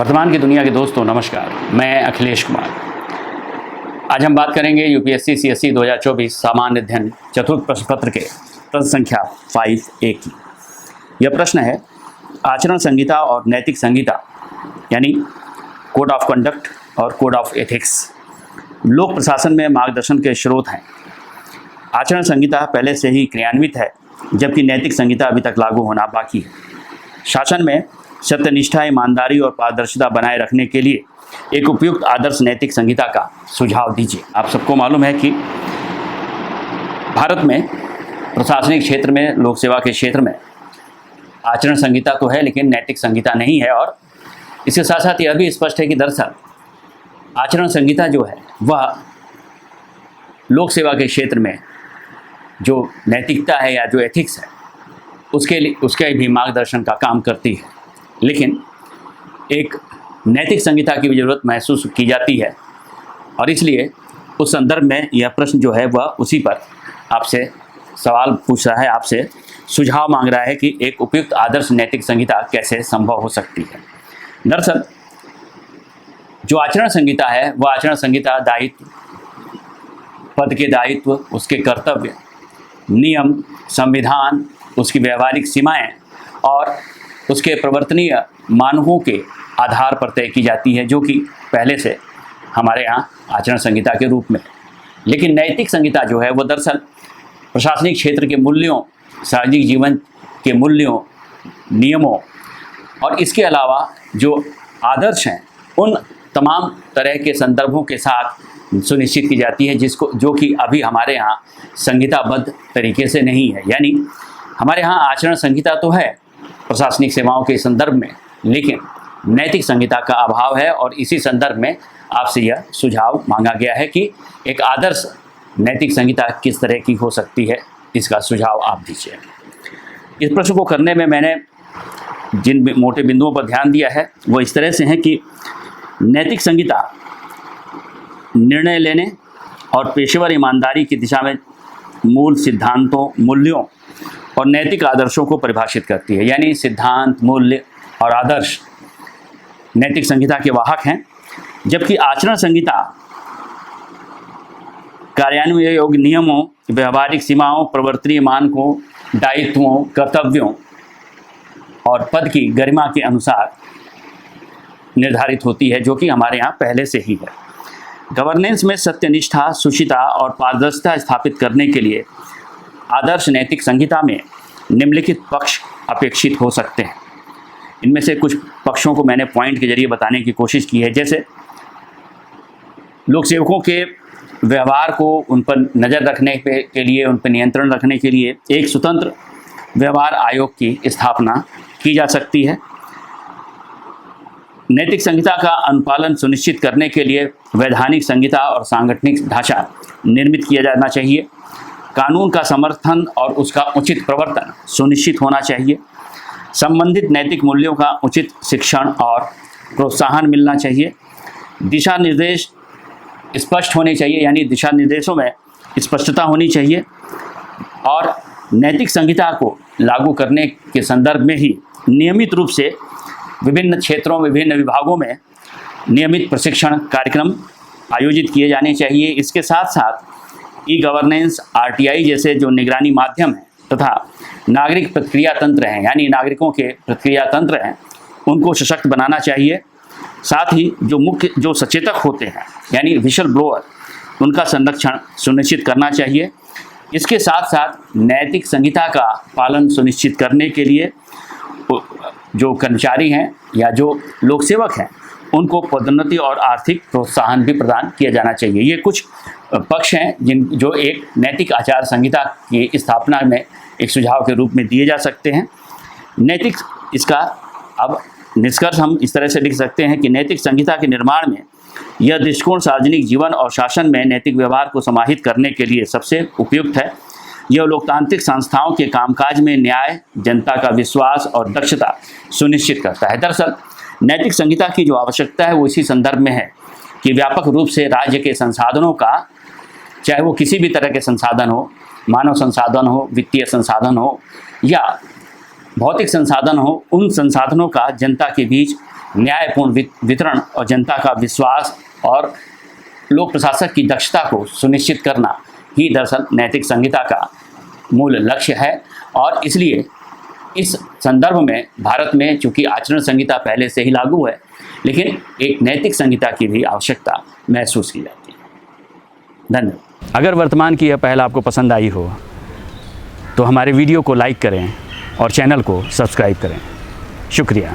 वर्तमान की दुनिया के दोस्तों नमस्कार, मैं अखिलेश कुमार। आज हम बात करेंगे यूपीएससी सीएसई 2024 सामान्य अध्ययन चतुर्थ प्रश्न पत्र के प्रश्न संख्या 5A की। यह प्रश्न है, आचरण संहिता और नैतिक संहिता यानी कोड ऑफ कंडक्ट और कोड ऑफ एथिक्स लोक प्रशासन में मार्गदर्शन के स्रोत हैं। आचरण संहिता पहले से ही क्रियान्वित है, जबकि नैतिक संहिता अभी तक लागू होना बाकी है। शासन में सत्यनिष्ठा, ईमानदारी और पारदर्शिता बनाए रखने के लिए एक उपयुक्त आदर्श नैतिक संहिता का सुझाव दीजिए। आप सबको मालूम है कि भारत में प्रशासनिक क्षेत्र में, लोक सेवा के क्षेत्र में आचरण संहिता तो है, लेकिन नैतिक संहिता नहीं है। और इसके साथ साथ यह भी स्पष्ट है कि दरअसल आचरण संहिता जो है वह लोक सेवा के क्षेत्र में जो नैतिकता है या जो एथिक्स है उसके भी मार्गदर्शन का काम करती है, लेकिन एक नैतिक संहिता की भी ज़रूरत महसूस की जाती है। और इसलिए उस संदर्भ में यह प्रश्न जो है वह उसी पर आपसे सवाल पूछ रहा है, आपसे सुझाव मांग रहा है कि एक उपयुक्त आदर्श नैतिक संहिता कैसे संभव हो सकती है। दरअसल जो आचरण संहिता है वह आचरण संहिता दायित्व, पद के दायित्व, उसके कर्तव्य, नियम, संविधान, उसकी व्यवहारिक सीमाएं और उसके प्रवर्तनीय मानकों के आधार पर तय की जाती है, जो कि पहले से हमारे यहाँ आचरण संहिता के रूप में। लेकिन नैतिक संहिता जो है वो दरअसल प्रशासनिक क्षेत्र के मूल्यों, सार्वजनिक जीवन के मूल्यों, नियमों और इसके अलावा जो आदर्श हैं उन तमाम तरह के संदर्भों के साथ सुनिश्चित की जाती है, जो कि अभी हमारे यहाँ संहिताबद्ध तरीके से नहीं है। यानी हमारे यहाँ आचरण संहिता तो है प्रशासनिक सेवाओं के संदर्भ में, लेकिन नैतिक संहिता का अभाव है। और इसी संदर्भ में आपसे यह सुझाव मांगा गया है कि एक आदर्श नैतिक संहिता किस तरह की हो सकती है, इसका सुझाव आप दीजिए। इस प्रश्न को करने में मैंने जिन मोटे बिंदुओं पर ध्यान दिया है वो इस तरह से हैं कि नैतिक संहिता निर्णय लेने और पेशेवर ईमानदारी की दिशा में मूल सिद्धांतों, मूल्यों और नैतिक आदर्शों को परिभाषित करती है। यानी सिद्धांत, मूल्य और आदर्श नैतिक संहिता के वाहक हैं, जबकि आचरण संहिता कार्यान्वयन योग्य नियमों, व्यवहारिक सीमाओं, प्रवर्तनीय मानकों, दायित्वों, कर्तव्यों और पद की गरिमा के अनुसार निर्धारित होती है, जो कि हमारे यहाँ पहले से ही है। गवर्नेंस में सत्यनिष्ठा, शुचिता और पारदर्शिता स्थापित करने के लिए आदर्श नैतिक संहिता में निम्नलिखित पक्ष अपेक्षित हो सकते हैं। इनमें से कुछ पक्षों को मैंने पॉइंट के जरिए बताने की कोशिश की है, जैसे लोक सेवकों के व्यवहार को उन पर नज़र रखने के लिए, उन पर नियंत्रण रखने के लिए एक स्वतंत्र व्यवहार आयोग की स्थापना की जा सकती है। नैतिक संहिता का अनुपालन सुनिश्चित करने के लिए वैधानिक संहिता और सांगठनिक ढांचा निर्मित किया जाना चाहिए। कानून का समर्थन और उसका उचित प्रवर्तन सुनिश्चित होना चाहिए। संबंधित नैतिक मूल्यों का उचित शिक्षण और प्रोत्साहन मिलना चाहिए। दिशा निर्देश स्पष्ट होने चाहिए, यानी दिशा निर्देशों में स्पष्टता होनी चाहिए। और नैतिक संहिता को लागू करने के संदर्भ में ही नियमित रूप से विभिन्न क्षेत्रों, विभिन्न विभागों में नियमित प्रशिक्षण कार्यक्रम आयोजित किए जाने चाहिए। इसके साथ साथ ई गवर्नेंस, आरटीआई जैसे जो निगरानी माध्यम हैं तथा नागरिक प्रतिक्रिया तंत्र हैं, यानी नागरिकों के प्रतिक्रिया तंत्र हैं, उनको सशक्त बनाना चाहिए। साथ ही जो सचेतक होते हैं, यानी विशल ब्लोअर, उनका संरक्षण सुनिश्चित करना चाहिए। इसके साथ साथ नैतिक संहिता का पालन सुनिश्चित करने के लिए जो कर्मचारी हैं या जो लोक सेवक हैं उनको पदोन्नति और आर्थिक प्रोत्साहन भी प्रदान किया जाना चाहिए। ये कुछ पक्ष हैं जो एक नैतिक आचार संहिता की स्थापना में एक सुझाव के रूप में दिए जा सकते हैं। नैतिक, इसका अब निष्कर्ष हम इस तरह से लिख सकते हैं कि नैतिक संहिता के निर्माण में यह दृष्टिकोण सार्वजनिक जीवन और शासन में नैतिक व्यवहार को समाहित करने के लिए सबसे उपयुक्त है। यह लोकतांत्रिक संस्थाओं के कामकाज में न्याय, जनता का विश्वास और दक्षता सुनिश्चित करता है। दरअसल नैतिक संहिता की जो आवश्यकता है वो इसी संदर्भ में है कि व्यापक रूप से राज्य के संसाधनों का, चाहे वो किसी भी तरह के संसाधन हो, मानव संसाधन हो, वित्तीय संसाधन हो या भौतिक संसाधन हो, उन संसाधनों का जनता के बीच न्यायपूर्ण वितरण और जनता का विश्वास और लोक प्रशासक की दक्षता को सुनिश्चित करना ही दरअसल नैतिक संहिता का मूल लक्ष्य है। और इसलिए इस संदर्भ में भारत में चूंकि आचरण संहिता पहले से ही लागू है, लेकिन एक नैतिक संहिता की भी आवश्यकता महसूस की जाती है। धन्यवाद। अगर वर्तमान की यह पहल आपको पसंद आई हो तो हमारे वीडियो को लाइक करें और चैनल को सब्सक्राइब करें। शुक्रिया।